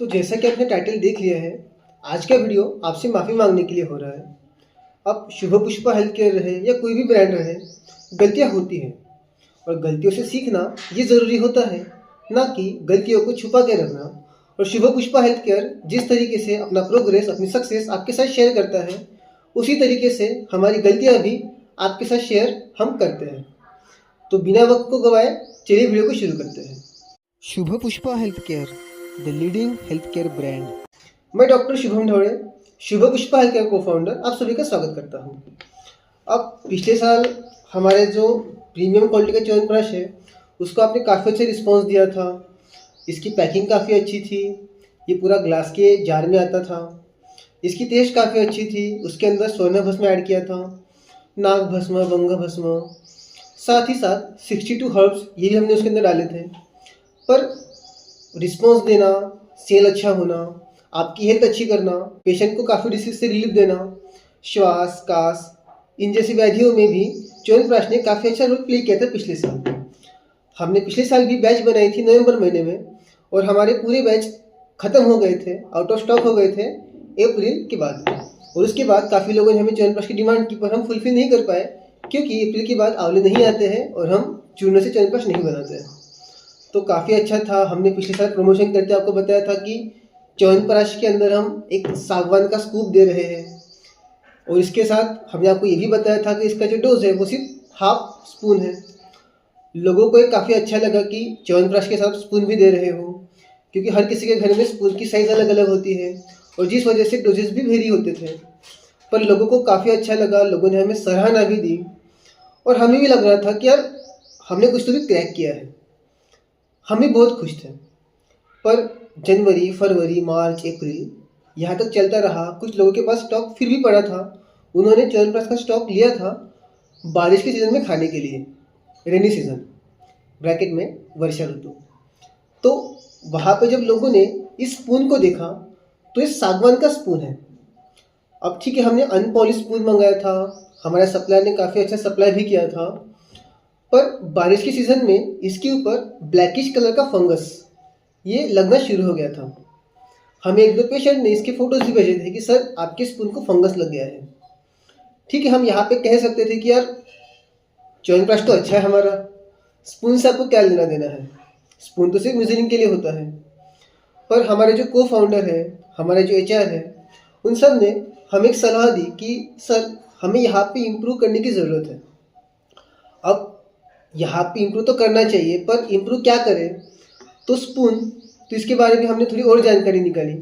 तो जैसा कि आपने टाइटल देख लिया है, आज का वीडियो आपसे माफ़ी मांगने के लिए हो रहा है। अब शुभ पुष्पा हेल्थ केयर रहे या कोई भी ब्रांड रहे, गलतियां होती हैं और गलतियों से सीखना ये ज़रूरी होता है, ना कि गलतियों को छुपा के रखना। और शुभ पुष्पा हेल्थ केयर जिस तरीके से अपना प्रोग्रेस, अपनी सक्सेस आपके साथ शेयर करता है, उसी तरीके से हमारी गलतियाँ भी आपके साथ शेयर हम करते हैं। तो बिना वक्त को गवाए चलिए वीडियो को शुरू करते हैं। Shubh Pushpa health care, the leading health care brand. मैं doctor Shubham Dhode, Shubh Pushpa health care को फाउंडर, आप सभी का स्वागत करता हूँ। अब पिछले साल हमारे जो प्रीमियम क्वालिटी का च्यवनप्राश है, उसको आपने काफ़ी अच्छा रिस्पॉन्स दिया था। इसकी पैकिंग काफ़ी अच्छी थी, ये पूरा ग्लास के जार में आता था। इसकी टेस्ट काफ़ी अच्छी थी, उसके अंदर स्वर्ण भस्म ऐड किया था, नाग भस्म, भंग भस्म, साथ ही साथ 62 हर्ब्स ये भी हमने उसके अंदर डाले थे। पर रिस्पॉन्स देना, सेल अच्छा होना, आपकी हेल्थ अच्छी करना, पेशेंट को काफ़ी डिसीज से रिलीफ देना, श्वास, कास, इन जैसी व्याधियों में भी च्यवनप्राश ने काफ़ी अच्छा रोल प्ले किया था पिछले साल। हमने पिछले साल भी बैच बनाई थी नवंबर महीने में, और हमारे पूरे बैच ख़त्म हो गए थे, आउट ऑफ स्टॉक हो गए थे अप्रैल के बाद। और उसके बाद काफ़ी लोगों ने हमें च्यवनप्राश की डिमांड की, पर हम फुलफिल नहीं कर पाए, क्योंकि अप्रैल के बाद आंवले नहीं आते हैं और हम चूर्ण से च्यवनप्राश नहीं बनाते हैं। तो काफ़ी अच्छा था। हमने पिछले साल प्रमोशन करते आपको बताया था कि च्यवनप्राश के अंदर हम एक सागवान का स्कूप दे रहे हैं, और इसके साथ हमने आपको ये भी बताया था कि इसका जो डोज है वो सिर्फ हाफ स्पून है। लोगों को ये काफ़ी अच्छा लगा कि च्यवनप्राश के साथ स्पून भी दे रहे हो, क्योंकि हर किसी के घर में स्पून की साइज़ अलग अलग होती है और जिस वजह से डोजेस भी वेरी होते थे। पर लोगों को काफ़ी अच्छा लगा, लोगों ने हमें सराहना भी दी, और हमें भी लग रहा था कि यार हमने कुछ तो भी क्रैक किया है। हम भी बहुत खुश थे। पर जनवरी, फरवरी, मार्च, अप्रैल यहाँ तक चलता रहा। कुछ लोगों के पास स्टॉक फिर भी पड़ा था, उन्होंने च्यवनप्राश का स्टॉक लिया था बारिश के सीज़न में खाने के लिए, रेनी सीज़न ब्रैकेट में वर्षा ऋतु। तो वहाँ पे जब लोगों ने इस स्पून को देखा तो ये सागवान का स्पून है। अब ठीक है, हमने अनपॉलिश स्पून मंगाया था, हमारे सप्लायर ने काफ़ी अच्छा सप्लाई भी किया था, पर बारिश के सीज़न में इसके ऊपर ब्लैकिश कलर का फंगस ये लगना शुरू हो गया था। हमें एक दो पेशेंट ने इसके फोटोज भी भेजे थे कि सर आपके स्पून को फंगस लग गया है। ठीक है, हम यहाँ पे कह सकते थे कि यार च्यवनप्राश तो अच्छा है हमारा, स्पून से आपको क्या लेना देना है, स्पून तो सिर्फ म्यूजिनिंग के लिए होता है। पर हमारे जो को फाउंडर है, हमारे जो HR है, उन सब ने हमें एक सलाह दी कि सर हमें यहाँ पे इम्प्रूव करने की ज़रूरत है। अब यहाँ पे इम्प्रूव तो करना चाहिए, पर इम्प्रूव क्या करें? तो स्पून, तो इसके बारे में हमने थोड़ी और जानकारी निकाली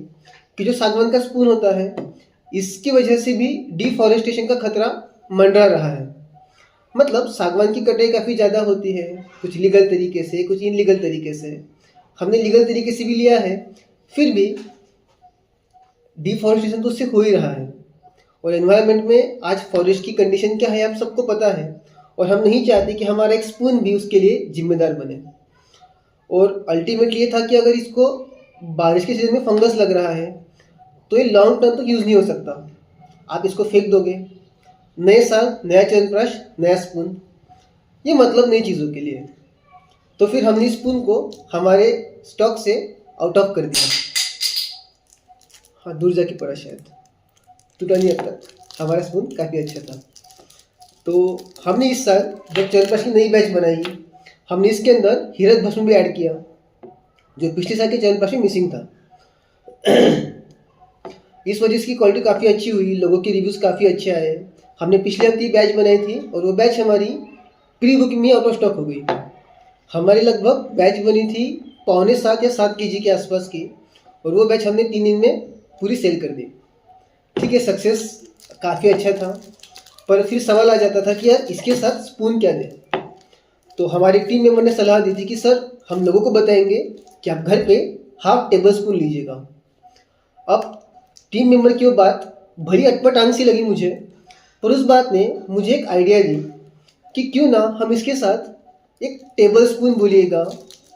कि जो सागवान का स्पून होता है, इसकी वजह से भी डिफॉरेस्टेशन का खतरा मंडरा रहा है। मतलब सागवान की कटाई काफ़ी ज़्यादा होती है, कुछ लीगल तरीके से, कुछ इनलीगल तरीके से। हमने लीगल तरीके से भी लिया है, फिर भी डिफॉरेस्टेशन तो उससे हो ही रहा है। और एनवायरनमेंट में आज फॉरेस्ट की कंडीशन क्या है आप सबको पता है, और हम नहीं चाहते कि हमारा एक स्पून भी उसके लिए जिम्मेदार बने। और अल्टीमेटली ये था कि अगर इसको बारिश के सीजन में फंगस लग रहा है तो ये लॉन्ग टर्म तक यूज़ नहीं हो सकता। आप इसको फेंक दोगे, नए साल नया च्यवनप्राश, नया स्पून, ये मतलब नई चीज़ों के लिए। तो फिर हमने स्पून को हमारे स्टॉक से आउट ऑफ कर दिया। हाँ, दूर जाके पड़ा शायद, टूटा नहीं अब तक। हमारा स्पून काफ़ी अच्छा था। तो हमने इस साल जब च्यवनप्राश की नई बैच बनाई, हमने इसके अंदर हीरक भस्म भी ऐड किया, जो पिछले साल के च्यवनप्राश में मिसिंग था। इस वजह से इसकी क्वालिटी काफ़ी अच्छी हुई, लोगों के रिव्यूज़ काफ़ी अच्छे आए। हमने पिछले हफ्ते बैच बनाई थी और वो बैच हमारी प्री बुकिंग में आउट ऑफ स्टॉक हो गई। हमारी लगभग बैच बनी थी 6.25 या 7 kg के आसपास की, और वो बैच हमने 3 दिन में पूरी सेल कर दी। ठीक है, सक्सेस काफ़ी अच्छा था, पर फिर सवाल आ जाता था कि यार इसके साथ स्पून क्या दें। तो हमारी टीम मेंबर ने सलाह दी थी कि सर हम लोगों को बताएंगे कि आप घर पे हाफ टेबल स्पून लीजिएगा। अब टीम मेंबर की वो बात भरी अटपटांग सी लगी मुझे, पर उस बात ने मुझे एक आइडिया दी कि क्यों ना हम इसके साथ एक टेबल स्पून बोलिएगा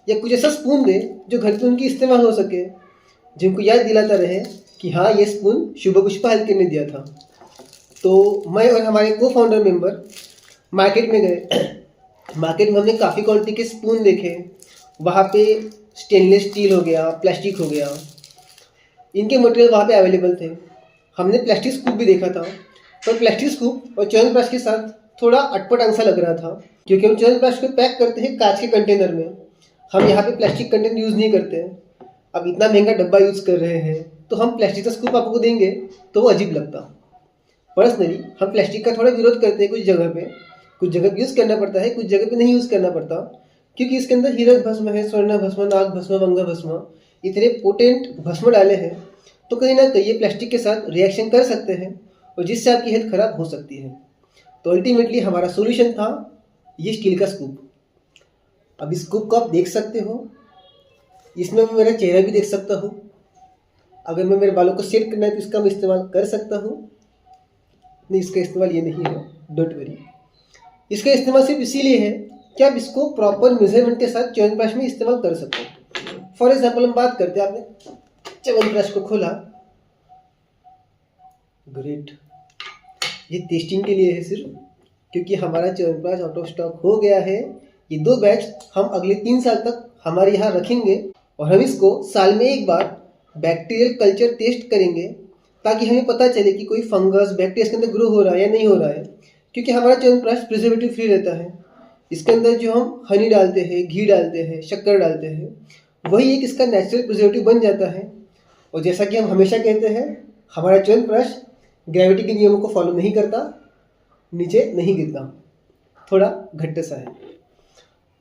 या कुछ ऐसा स्पून दे जो घर पे उनकी इस्तेमाल हो सके, जिनको याद दिलाता रहे कि हाँ ये स्पून शुभ पुष्पा हेल्थ केयर ने दिया था। तो मैं और हमारे को फाउंडर मेंबर मार्केट में गए। मार्केट में हमने काफ़ी क्वालिटी के स्पून देखे। वहाँ पे स्टेनलेस स्टील हो गया, प्लास्टिक हो गया, इनके मटेरियल वहाँ पे अवेलेबल थे। हमने प्लास्टिक स्कूप भी देखा था, पर प्लास्टिक स्कूप और च्यवनप्राश के साथ थोड़ा अटपट अंसा लग रहा था, क्योंकि हम च्यवनप्राश को पैक करते हैं कांच के कंटेनर में। हम यहाँ पे प्लास्टिक कंटेनर यूज़ नहीं करते हैं। अब इतना महंगा डब्बा यूज़ कर रहे हैं तो हम प्लास्टिक का स्कूप आपको देंगे तो वो अजीब लगता। पर्सनली हम प्लास्टिक का थोड़ा विरोध करते हैं कुछ जगह पे यूज़ करना पड़ता है, कुछ जगह पे नहीं यूज़ करना पड़ता, क्योंकि इसके अंदर हीरक भस्म है, स्वर्ण भस्म, नाग भस्म, मंगा भस्म, इतने पोटेंट भस्म डाले हैं तो कहीं ना कहीं ये प्लास्टिक के साथ रिएक्शन कर सकते हैं और जिससे आपकी हेल्थ खराब हो सकती है। तो अल्टीमेटली हमारा सोल्यूशन था ये स्टील का स्कूप। अब इस स्कूप को आप देख सकते हो, इसमें मैं मेरा चेहरा भी देख सकता हूँ। अगर मैं मेरे बालों को सेट करना है तो इसका मैं इस्तेमाल कर सकता हूँ। नहीं, इसका इस्तेमाल ये नहीं है, डोंट वरी। इसका इस्तेमाल सिर्फ इसीलिए है कि आप इसको प्रॉपर मेजरमेंट के साथ च्यवनप्राश में इस्तेमाल कर सकते हो। फॉर एग्जाम्पल हम बात करते हैं, आपने च्यवनप्राश को खोला, ग्रेट, ये टेस्टिंग के लिए है सिर्फ, क्योंकि हमारा च्यवनप्राश आउट ऑफ स्टॉक हो गया है। ये 2 बैच हम अगले 3 साल तक हमारे यहाँ रखेंगे और हम इसको साल में एक बार बैक्टीरियल कल्चर टेस्ट करेंगे ताकि हमें पता चले कि कोई फंगस बैक्टीरिया इसके अंदर ग्रो हो रहा है या नहीं हो रहा है। क्योंकि हमारा च्यवनप्राश प्रिजर्वेटिव फ्री रहता है। इसके अंदर जो हम हनी डालते हैं, घी डालते हैं, शक्कर डालते हैं, वही एक इसका नेचुरल प्रिजर्वेटिव बन जाता है। और जैसा कि हम हमेशा कहते हैं, हमारा च्यवनप्राश ग्रेविटी के नियमों को फॉलो नहीं करता, नीचे नहीं गिरता, थोड़ा घट्ट सा है।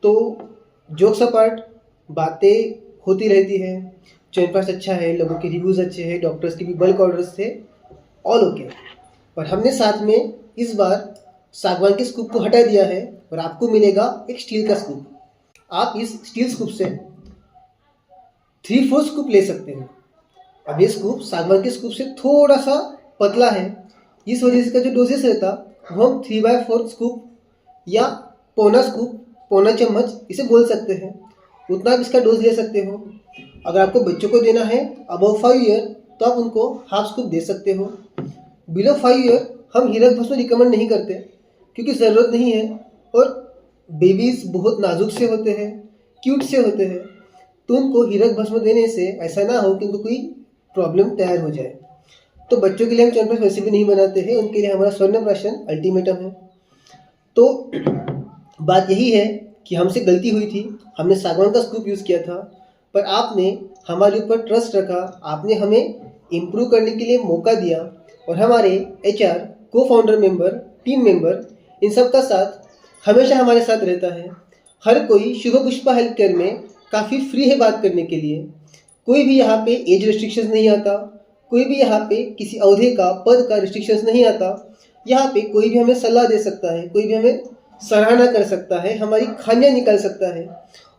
तो जोक्स अपार्ट, बातें होती रहती है। च्यवनप्राश अच्छा है, लोगों के रिव्यूज़ अच्छे हैं, डॉक्टर्स के भी बल्क ऑर्डर्स थे, ऑल ओके। पर हमने साथ में इस बार सागवान के स्कूप को हटा दिया है और आपको मिलेगा एक स्टील का स्कूप। आप इस स्टील स्कूप से 3/4 स्कूप ले सकते हैं। अब ये स्कूप सागवान के स्कूप से थोड़ा सा पतला है, इस वजह से इसका जो डोजेस रहता वो हम 3/4 स्कूप या पौना स्कूप, पौना चम्मच इसे बोल सकते हैं, उतना आप इसका डोज ले सकते हो। अगर आपको बच्चों को देना है अबव 5 ईयर तो आप उनको हाफ स्कूप दे सकते हो। बिलो 5 ईयर हम हीरक भस्म रिकमेंड नहीं करते, क्योंकि ज़रूरत नहीं है और बेबीज़ बहुत नाजुक से होते हैं, क्यूट से होते हैं, तो उनको हीरक भस्म देने से ऐसा ना हो कि उनको कोई प्रॉब्लम तैयार हो जाए। तो बच्चों के लिए हम च्यवनप्राश वैसे भी नहीं बनाते हैं, उनके लिए हमारा स्वर्ण प्राशन अल्टीमेटम है। तो बात यही है कि हमसे गलती हुई थी, हमने सागवान का स्कूप यूज़ किया था, पर आपने हमारे ऊपर ट्रस्ट रखा, आपने हमें इम्प्रूव करने के लिए मौका दिया और हमारे HR, को फाउंडर मेंबर, टीम मेंबर, इन सब का साथ हमेशा हमारे साथ रहता है। हर कोई शुभ पुष्पा हेल्थ केयर में काफ़ी फ्री है बात करने के लिए। कोई भी यहाँ पे एज रिस्ट्रिक्शंस नहीं आता, कोई भी यहाँ पे किसी अवधि का, पद का रिस्ट्रिक्शंस नहीं आता। यहाँ पे कोई भी हमें सलाह दे सकता है, कोई भी हमें सराहना कर सकता है, हमारी खामियां निकाल सकता है।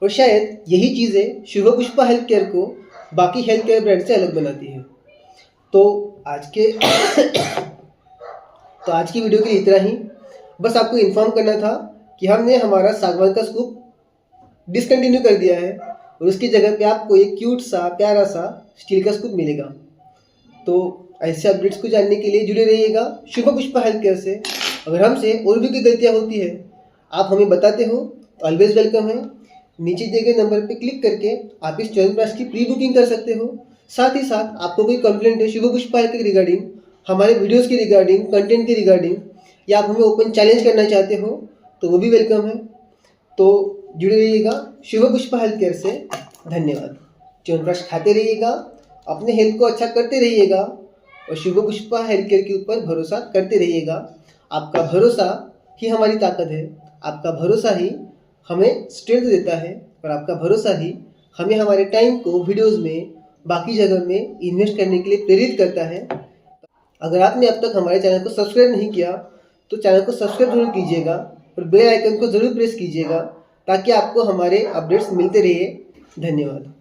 और शायद यही चीज़ें शुभ पुष्पा हेल्थ केयर को बाकी हेल्थ केयर ब्रांड से अलग बनाती है। तो आज की वीडियो के लिए इतना ही। बस आपको इन्फॉर्म करना था कि हमने हमारा सागवान का स्कूप डिसकंटिन्यू कर दिया है और उसकी जगह पे आपको एक क्यूट सा, प्यारा सा स्टील का स्कूप मिलेगा। तो ऐसे अपडेट्स को जानने के लिए जुड़े रहिएगा शुभ पुष्पा हेल्थ केयर से। अगर हमसे और भी कोई गलतियाँ होती है, आप हमें बताते हो तो ऑलवेज वेलकम है। नीचे दिए गए नंबर पे क्लिक करके आप इस च्यवनप्राश की प्री बुकिंग कर सकते हो। साथ ही साथ आपको कोई कंप्लेंट है शुभ पुष्पा हेल्थ के रिगार्डिंग, हमारे वीडियोस के रिगार्डिंग, कंटेंट के रिगार्डिंग, या आप हमें ओपन चैलेंज करना चाहते हो तो वो भी वेलकम है। तो जुड़े रहिएगा शुभ पुष्पा हेल्थ केयर से। धन्यवाद। च्यवनप्राश खाते रहिएगा, अपने हेल्थ को अच्छा करते रहिएगा और शुभ पुष्पा हेल्थ केयर के ऊपर भरोसा करते रहिएगा। आपका भरोसा ही हमारी ताकत है, आपका भरोसा ही हमें स्ट्रेंथ देता है और आपका भरोसा ही हमें हमारे टाइम को वीडियोस में, बाकी जगह में इन्वेस्ट करने के लिए प्रेरित करता है। अगर आपने अब तक हमारे चैनल को सब्सक्राइब नहीं किया तो चैनल को सब्सक्राइब जरूर कीजिएगा और बेल आइकन को ज़रूर प्रेस कीजिएगा ताकि आपको हमारे अपडेट्स मिलते रहिए। धन्यवाद।